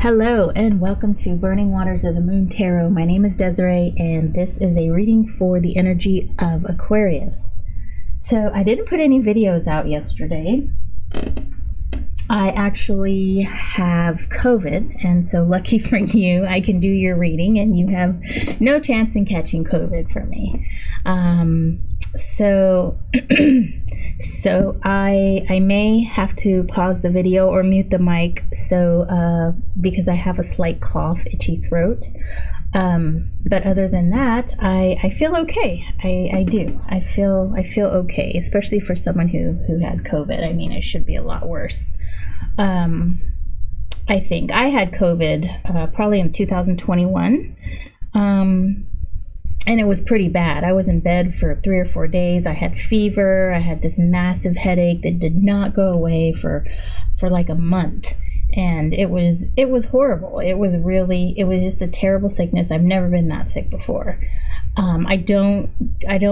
Hello and welcome to Burning Waters of the Moon Tarot. My name is Desiree and this is a reading for the energy of Aquarius. So I didn't put any videos out yesterday. I actually have COVID, and so lucky for you, I can do your reading and you have no chance in catching COVID from me. So I may have to pause the video or mute the mic because I have a slight cough, itchy throat. But other than that, I feel okay. I do. I feel okay, especially for someone who had COVID. I mean, it should be a lot worse. I think I had COVID probably in 2021. And it was pretty bad. I was in bed for 3 or 4 days. I had fever. I had this massive headache that did not go away for like a month. And it was horrible. It was just a terrible sickness. I've never been that sick before. I don't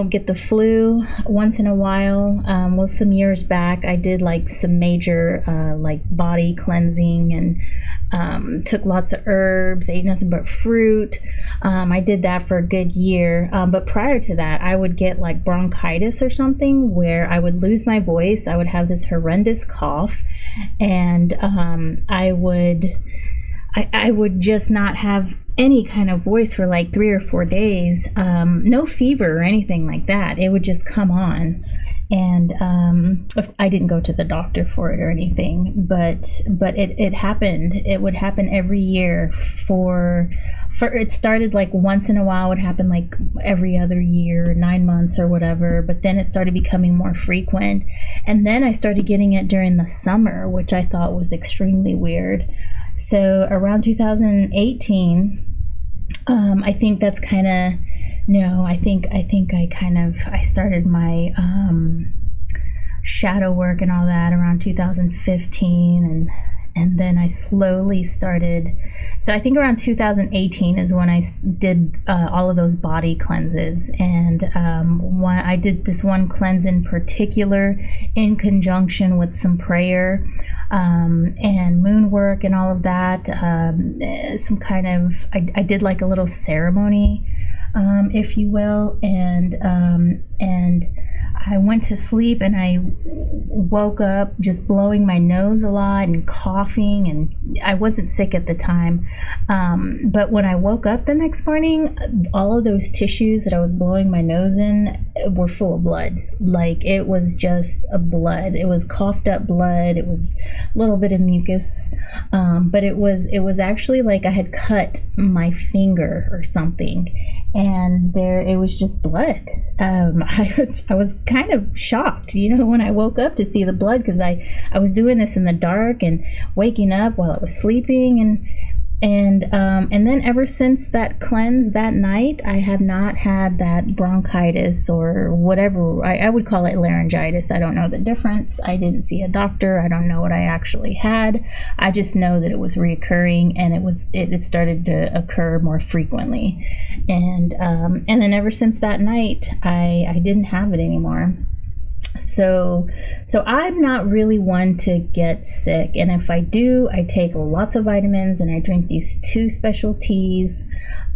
get the flu once in a while. Well, some years back, I did like some major like body cleansing and took lots of herbs, ate nothing but fruit. I did that for a good year. But prior to that, I would get like bronchitis or something where I would lose my voice. I would have this horrendous cough, and I would just not have any kind of voice for like 3 or 4 days. No fever or anything like that. It would just come on. And I didn't go to the doctor for it or anything, but it happened. It would happen every year for it started like once in a while. It would happen like every other year, 9 months or whatever, but then it started becoming more frequent. And then I started getting it during the summer, which I thought was extremely weird. So around 2018, I think that's kind of, no, I think I started my shadow work and all that around 2015, and then I slowly started. So I think around 2018 is when I did all of those body cleanses, and I did this one cleanse in particular in conjunction with some prayer and moon work and all of that. Some kind of I did like a little ceremony, if you will, and I went to sleep and I woke up just blowing my nose a lot and coughing, and I wasn't sick at the time, but when I woke up the next morning, all of those tissues that I was blowing my nose in were full of blood. Like, it was just a blood. It was coughed up blood. It was a little bit of mucus, but it was actually like I had cut my finger or something, and it was just blood. I was kind of shocked, when I woke up to see the blood, because I was doing this in the dark and waking up while I was sleeping, and then ever since that cleanse that night, I have not had that bronchitis or whatever. I would call it laryngitis. I don't know the difference. I didn't see a doctor. I don't know what I actually had. I just know that it was reoccurring, and it started to occur more frequently, and then ever since that night, I didn't have it anymore. So I'm not really one to get sick, and if I do, I take lots of vitamins and I drink these 2 special teas,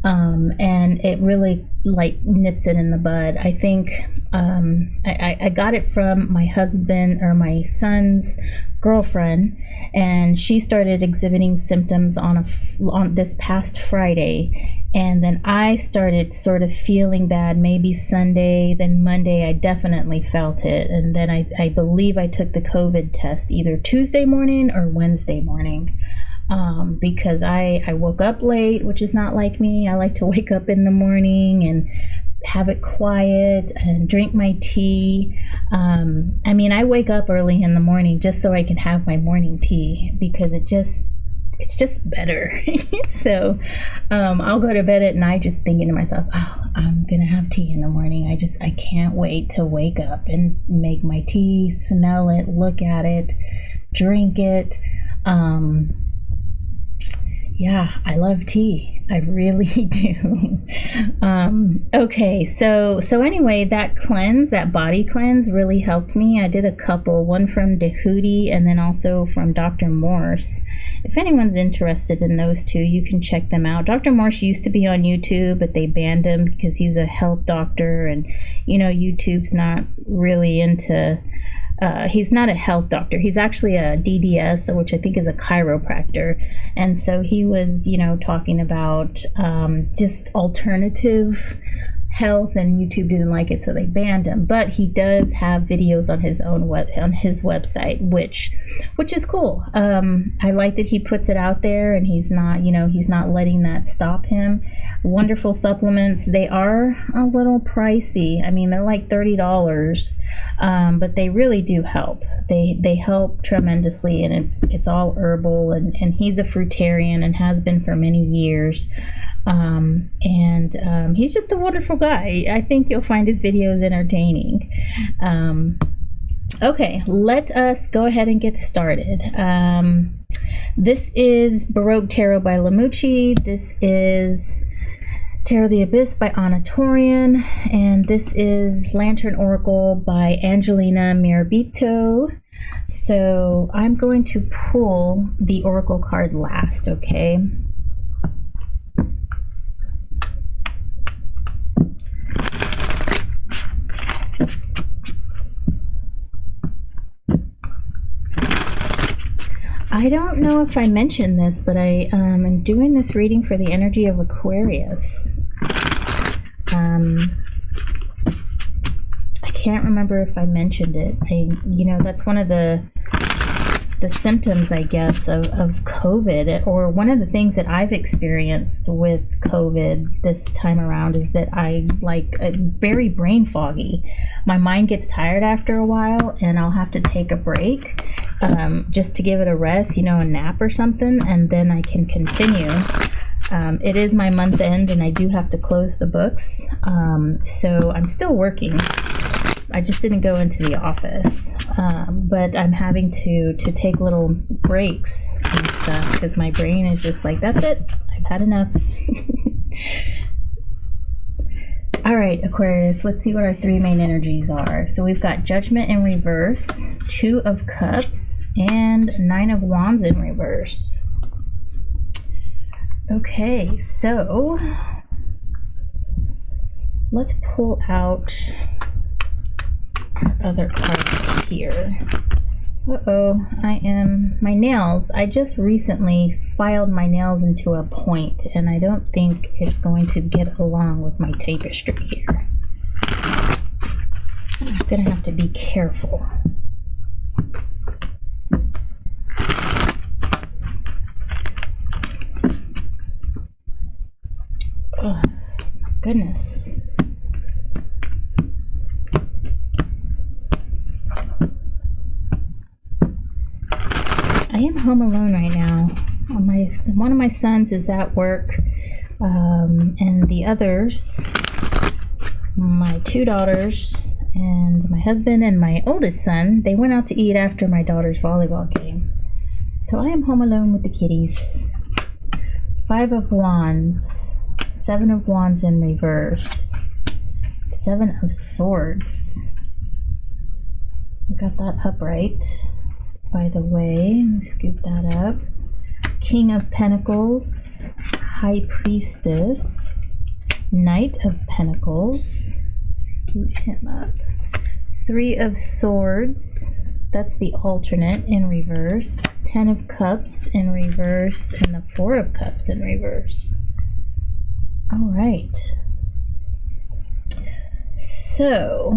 and it really like nips it in the bud. I think I got it from my husband or my son's girlfriend, and she started exhibiting symptoms on this past Friday, and then I started sort of feeling bad maybe Sunday. Then Monday I definitely felt it, and then I believe I took the COVID test either Tuesday morning or Wednesday morning, because I woke up late, which is not like me. I like to wake up in the morning and have it quiet and drink my tea. I mean, I wake up early in the morning just so I can have my morning tea, because it's just better. So I'll go to bed at night just thinking to myself, oh, I'm gonna have tea in the morning. I can't wait to wake up and make my tea, smell it, look at it, drink it. Yeah, I love tea. I really do. Okay, so anyway, that cleanse, that body cleanse really helped me. I did a couple, one from Dehudi and then also from Dr. Morse. If anyone's interested in those two, you can check them out. Dr. Morse used to be on YouTube, but they banned him because he's a health doctor, and YouTube's not really into he's not a health doctor. He's actually a DDS, which I think is a chiropractor. And so he was, talking about just alternative health, and YouTube didn't like it, so they banned him. But he does have videos on his own website, which is cool. I like that he puts it out there, and he's not letting that stop him. Wonderful supplements. They are a little pricey. I mean, they're like $30, but they really do help. They help tremendously, and it's all herbal. And he's a fruitarian and has been for many years. He's just a wonderful guy. I think you'll find his videos entertaining. Okay, let us go ahead and get started. This is Baroque Tarot by Lamucci. This is Tarot of the Abyss by Anna Torian. And this is Lantern Oracle by Angelina Mirabito. So I'm going to pull the Oracle card last, okay? I don't know if I mentioned this, but I am doing this reading for the energy of Aquarius. I can't remember if I mentioned it. That's one of the symptoms, I guess, of COVID, or one of the things that I've experienced with COVID this time around is that I'm very brain foggy. My mind gets tired after a while, and I'll have to take a break just to give it a rest, a nap or something, and then I can continue. It is my month end, and I do have to close the books, so I'm still working. I just didn't go into the office, but I'm having to take little breaks and stuff because my brain is just like, that's it, I've had enough. All right, Aquarius, let's see what our three main energies are. So we've got Judgment in reverse, Two of Cups, and Nine of Wands in reverse. Okay, so let's pull out our other cards here. My nails. I just recently filed my nails into a point, and I don't think it's going to get along with my tapestry here. I'm gonna have to be careful. Oh, goodness. I am home alone right now. One of my sons is at work, and the others, my two daughters and my husband and my oldest son, they went out to eat after my daughter's volleyball game. So I am home alone with the kitties. Five of Wands, Seven of Wands in reverse, Seven of Swords. We got that upright. By the way, let me scoop that up. King of Pentacles, High Priestess, Knight of Pentacles, scoop him up. Three of Swords, that's the alternate in reverse. Ten of Cups in reverse, and the Four of Cups in reverse. All right. So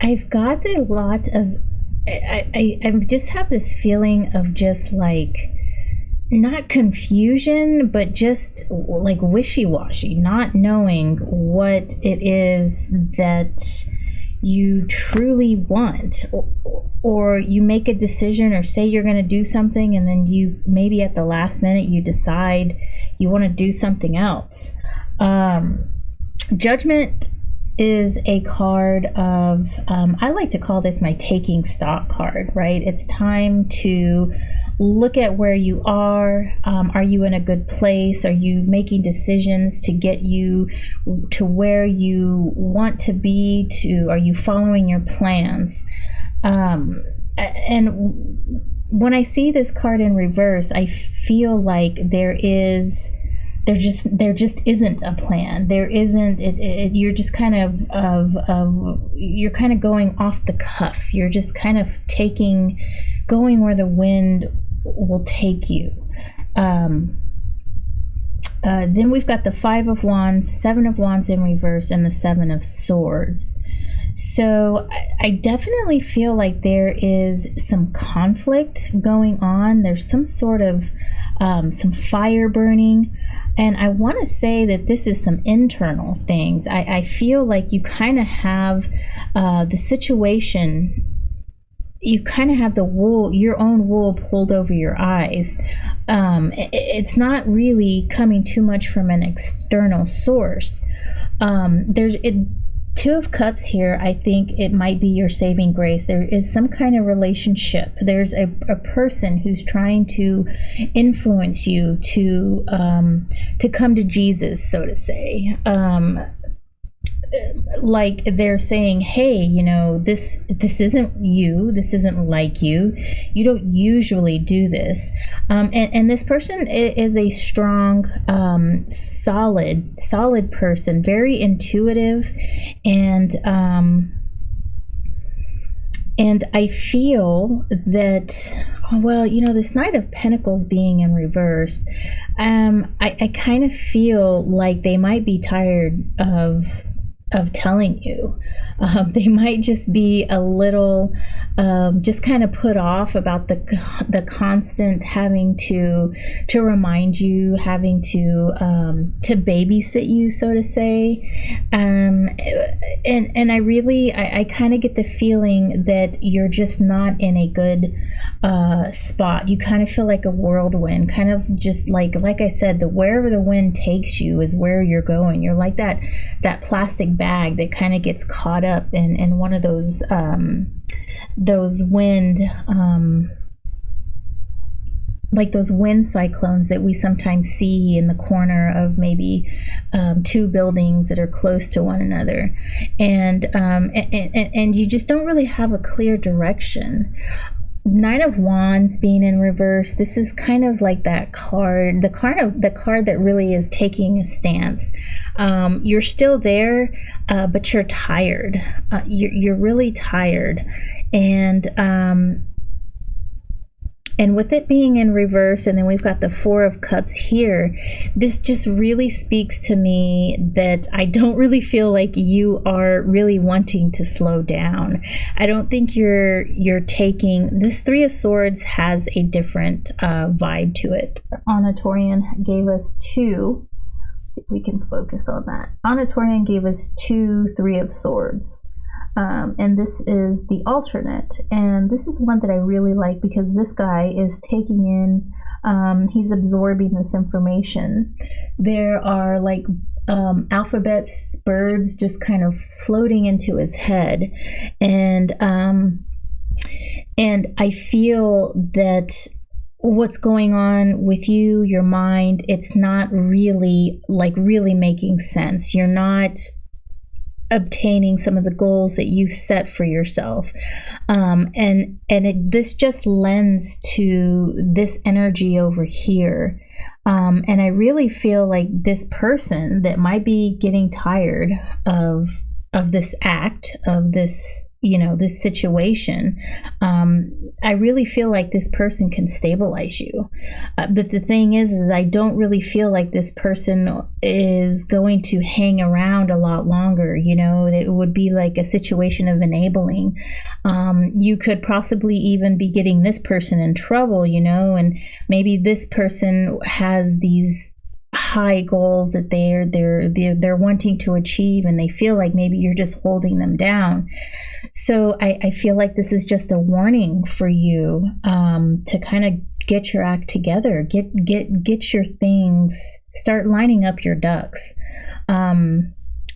I've got a lot of, I just have this feeling of just like, not confusion, but just like wishy-washy, not knowing what it is that you truly want, or you make a decision or say you're going to do something, and then you maybe at the last minute you decide you want to do something else. Judgment is a card of, I like to call this my taking stock card, right? It's time to look at where you are. Are you in a good place? Are you making decisions to get you to where you want to be? Are you following your plans? And when I see this card in reverse, I feel like there just isn't a plan. There isn't. You're just kind of you're kind of going off the cuff. You're just kind of going where the wind will take you. Then we've got the Five of Wands, Seven of Wands in reverse, and the Seven of Swords. So I definitely feel like there is some conflict going on. There's some sort of some fire burning. And I want to say that this is some internal things. I feel like you kind of have the situation, you kind of have your own wool pulled over your eyes. It's not really coming too much from an external source. Two of Cups here, I think it might be your saving grace. There is some kind of relationship. There's a person who's trying to influence you to come to Jesus, so to say. Like they're saying, hey, this isn't you. This isn't like you. You don't usually do this. And this person is a strong, solid person, very intuitive, and I feel that, this Knight of Pentacles being in reverse, I kind of feel like they might be tired of telling you. They might just be a little just kind of put off about the constant having to remind you, having to babysit you, so to say. And I kind of get the feeling that you're just not in a good spot. You kind of feel like a whirlwind, kind of just like I said, wherever the wind takes you is where you're going. You're like that plastic bag that kind of gets caught up in one of those wind, like those wind cyclones that we sometimes see in the corner of maybe two buildings that are close to one another, and you just don't really have a clear direction. Nine of Wands being in reverse, this is kind of like that card, the card that really is taking a stance. You're still there, but you're tired. You're really tired, and with it being in reverse, and then we've got the Four of Cups here, this just really speaks to me that I don't really feel like you are really wanting to slow down. I don't think you're taking this. Three of Swords has a different vibe to it. Anatorian gave us two. Let's see if we can focus on that. Anatorian gave us two Three of Swords. And this is the alternate, and this is one that I really like because this guy is taking in, he's absorbing this information. There are like alphabets, birds just kind of floating into his head, and I feel that what's going on with you, your mind, it's not really making sense. You're not obtaining some of the goals that you set for yourself, this just lends to this energy over here, and I really feel like this person that might be getting tired of this act, of this this situation, I really feel like this person can stabilize you, but the thing is I don't really feel like this person is going to hang around a lot longer. It would be like a situation of enabling. You could possibly even be getting this person in trouble, and maybe this person has these high goals that they're wanting to achieve, and they feel like maybe you're just holding them down. So I feel like this is just a warning for you to kind of get your act together, get your things, start lining up your ducks.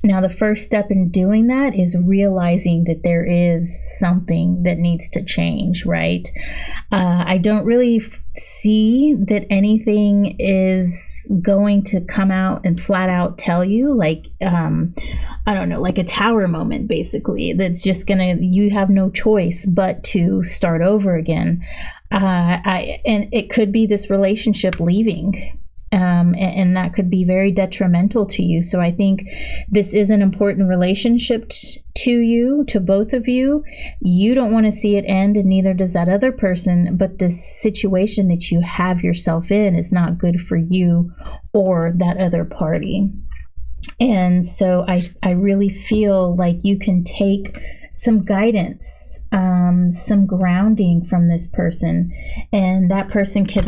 Now, the first step in doing that is realizing that there is something that needs to change, right? I don't really see that anything is going to come out and flat out tell you, like, I don't know, like a tower moment, basically, that's just you have no choice but to start over again. And it could be this relationship leaving. And that could be very detrimental to you. So I think this is an important relationship to you, to both of you. You don't want to see it end, and neither does that other person. But this situation that you have yourself in is not good for you or that other party. And so I really feel like you can take some guidance, some grounding from this person, and that person can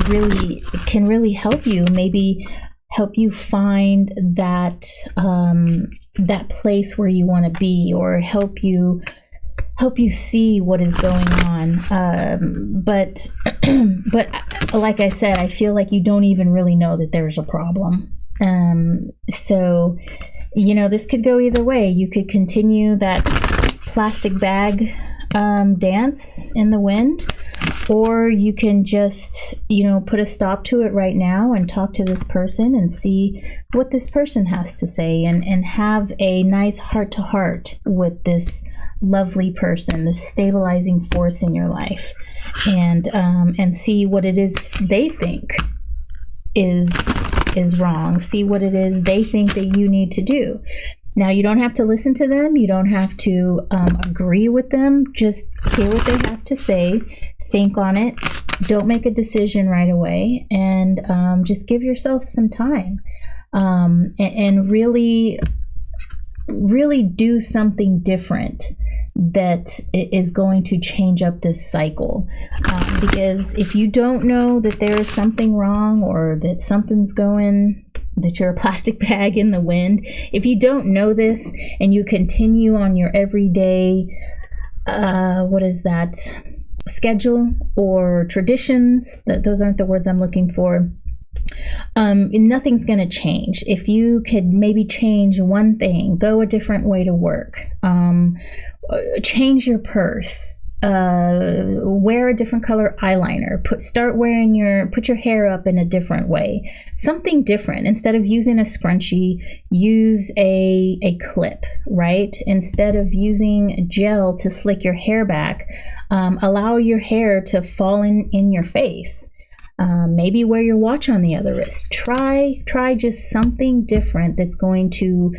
really help you, maybe help you find that that place where you want to be, or help you see what is going on. But like I said, I feel like you don't even really know that there's a problem. So, this could go either way. You could continue that plastic bag dance in the wind, or you can just put a stop to it right now and talk to this person and see what this person has to say, and have a nice heart-to-heart with this lovely person, this stabilizing force in your life, and see what it is they think is wrong. See what it is they think that you need to do. Now, you don't have to listen to them. You don't have to agree with them. Just hear what they have to say. Think on it. Don't make a decision right away. And just give yourself some time. And really, really do something different that is going to change up this cycle. Because if you don't know that there's something wrong, or that something's that you're a plastic bag in the wind, if you don't know this and you continue on your everyday, schedule or traditions, those aren't the words I'm looking for, nothing's going to change. If you could maybe change one thing, go a different way to work, change your purse, wear a different color eyeliner, put your hair up in a different way, something different. Instead of using a scrunchie, use a clip, right? Instead of using gel to slick your hair back, allow your hair to fall in your face. Maybe wear your watch on the other wrist. Try just something different that's going to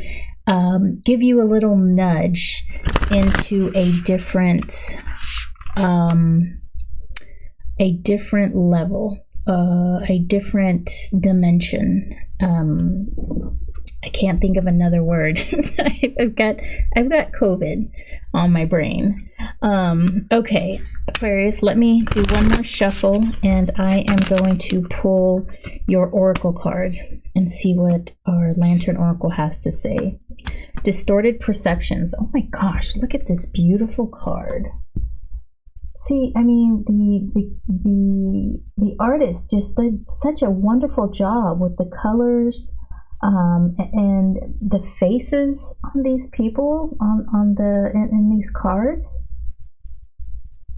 give you a little nudge into a different level, a different dimension. I can't think of another word. I've got COVID on my brain. Okay, Aquarius, let me do one more shuffle, and I am going to pull your oracle card and see what our Lantern Oracle has to say. Distorted perceptions. Oh my gosh, look at this beautiful card. See, I mean, the artist just did such a wonderful job with the colors, and the faces on these people in these cards.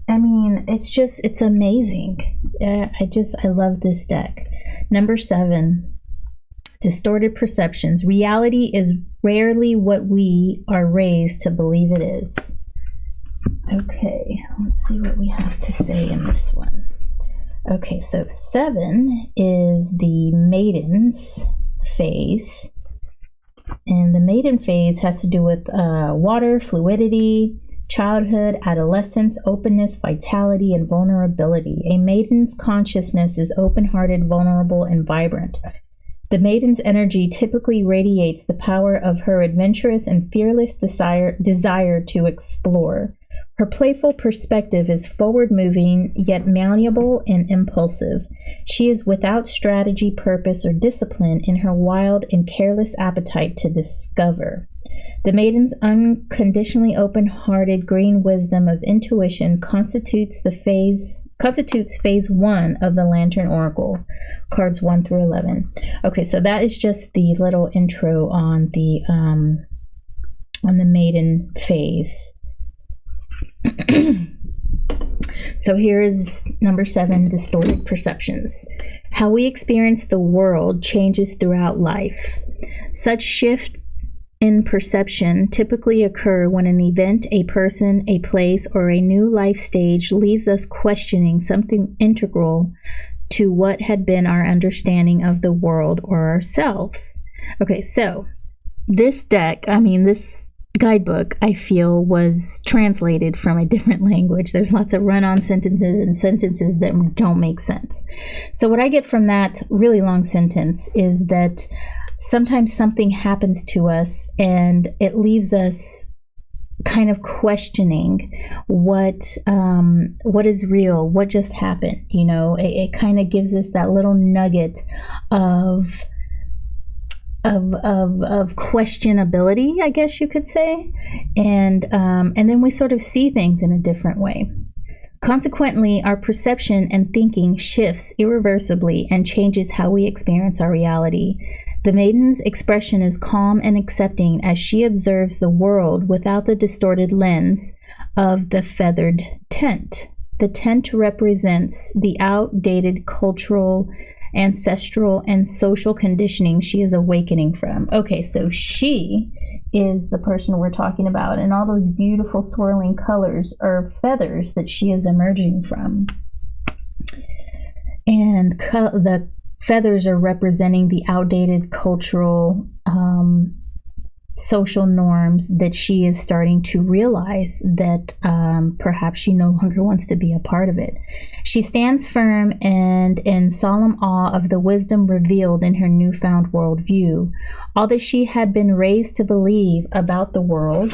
I mean, it's amazing. I love this deck. Number 7, distorted perceptions. Reality is rarely what we are raised to believe it is. Okay, let's see what we have to say in this one. Okay, so 7 is the Maiden's phase. And the Maiden phase has to do with water, fluidity, childhood, adolescence, openness, vitality, and vulnerability. A Maiden's consciousness is open-hearted, vulnerable, and vibrant. The Maiden's energy typically radiates the power of her adventurous and fearless desire to explore. Her playful perspective is forward-moving, yet malleable and impulsive. She is without strategy, purpose, or discipline in her wild and careless appetite to discover. The maiden's unconditionally open-hearted green wisdom of intuition constitutes phase 1 of the Lantern Oracle, cards 1 through 11. Okay, so that is just the little intro on the maiden phase. So here is number 7, distorted perceptions. How we experience the world changes throughout life. Such shift in perception typically occur when an event, a person, a place, or a new life stage leaves us questioning something integral to what had been our understanding of the world or ourselves. Okay, so this guidebook, I feel, was translated from a different language. There's lots of run-on sentences and sentences that don't make sense. So what I get from that really long sentence is that sometimes something happens to us and it leaves us kind of questioning what is real, what just happened. You know, it kind of gives us that little nugget of questionability, I guess you could say, and then we sort of see things in a different way. Consequently, our perception and thinking shifts irreversibly and changes how we experience our reality. The maiden's expression is calm and accepting as she observes the world without the distorted lens of the feathered tent. The tent represents the outdated cultural, ancestral, and social conditioning she is awakening from. Okay, so she is the person we're talking about, and all those beautiful swirling colors are feathers that she is emerging from. And the feathers are representing the outdated cultural, social norms that she is starting to realize that perhaps she no longer wants to be a part of it. She stands firm and in solemn awe of the wisdom revealed in her newfound worldview. All that she had been raised to believe about the world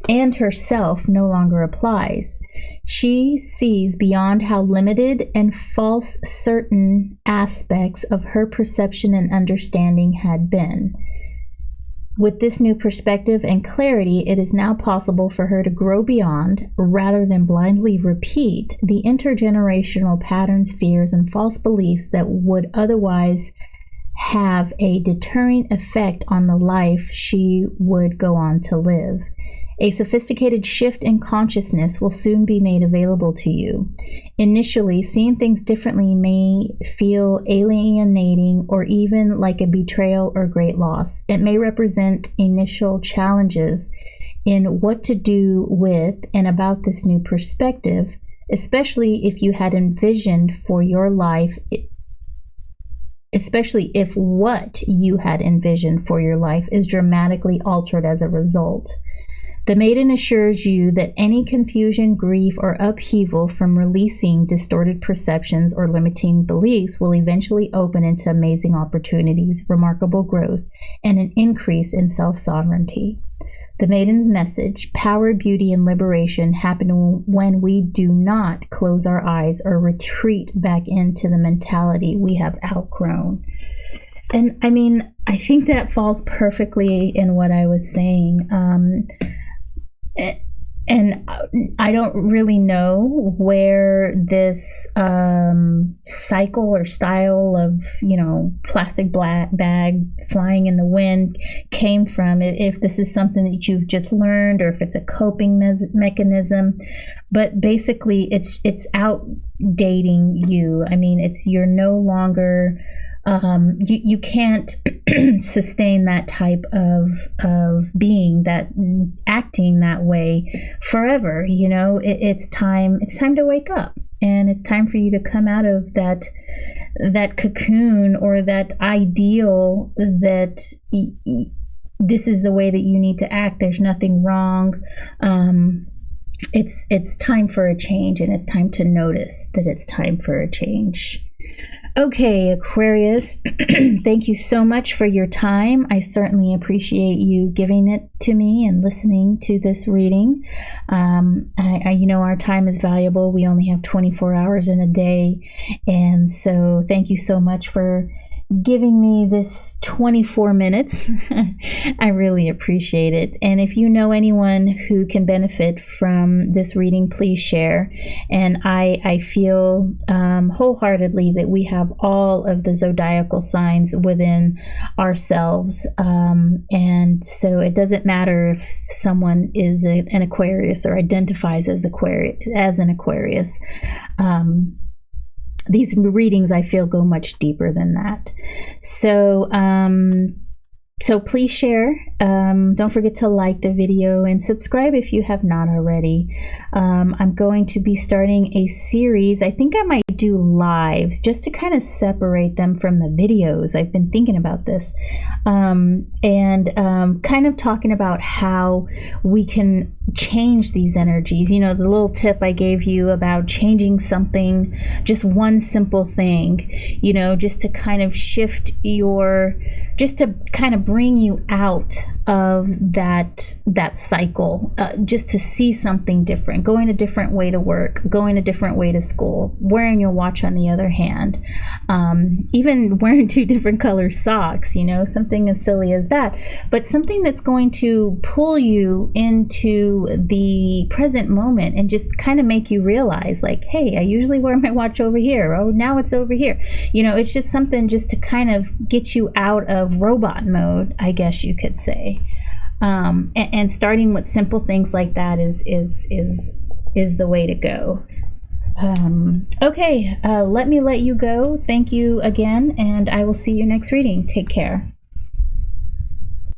and herself no longer applies. She sees beyond how limited and false certain aspects of her perception and understanding had been. With this new perspective and clarity, it is now possible for her to grow beyond, rather than blindly repeat, the intergenerational patterns, fears, and false beliefs that would otherwise have a deterring effect on the life she would go on to live. A sophisticated shift in consciousness will soon be made available to you. Initially, seeing things differently may feel alienating or even like a betrayal or great loss. It may represent initial challenges in what to do with and about this new perspective, especially if you had envisioned for your life, especially if what you had envisioned for your life is dramatically altered as a result. The maiden assures you that any confusion, grief, or upheaval from releasing distorted perceptions or limiting beliefs will eventually open into amazing opportunities, remarkable growth, and an increase in self-sovereignty. The maiden's message, power, beauty, and liberation, happen when we do not close our eyes or retreat back into the mentality we have outgrown. And I mean, I think that falls perfectly in what I was saying. And I don't really know where this cycle or style of, plastic bag flying in the wind came from, if this is something that you've just learned or if it's a coping mechanism. But basically, it's outdating you. I mean, you're no longer... you can't sustain that type of being, acting that way forever. It's time to wake up, and it's time for you to come out of that cocoon or that ideal that this is the way that you need to act. There's nothing wrong. It's time for a change, and it's time to notice that it's time for a change. Okay, Aquarius, thank you so much for your time. I certainly appreciate you giving it to me and listening to this reading. You know, our time is valuable. We only have 24 hours in a day. And so thank you so much for giving me this 24 minutes. I really appreciate it. And if you know anyone who can benefit from this reading, please share. And I feel wholeheartedly that we have all of the zodiacal signs within ourselves. And so it doesn't matter if someone is an Aquarius or identifies as an Aquarius. These readings, I feel, go much deeper than that. So, so please share. Don't forget to like the video and subscribe if you have not already. I'm going to be starting a series. I think I might do lives just to kind of separate them from the videos. I've been thinking about this, and kind of talking about how we can change these energies. You know, the little tip I gave you about changing something, just one simple thing, you know, just to kind of shift just to kind of bring you out of that cycle, just to see something different, going a different way to work, going a different way to school, wearing your watch on the other hand, even wearing 2 different color socks, you know, something as silly as that, but something that's going to pull you into the present moment and just kind of make you realize, like, hey, I usually wear my watch over here. Oh, now it's over here. You know, it's just something just to kind of get you out of robot mode, I guess you could say. And starting with simple things like that is the way to go. Okay, let me let you go. Thank you again, and I will see you next reading. Take care.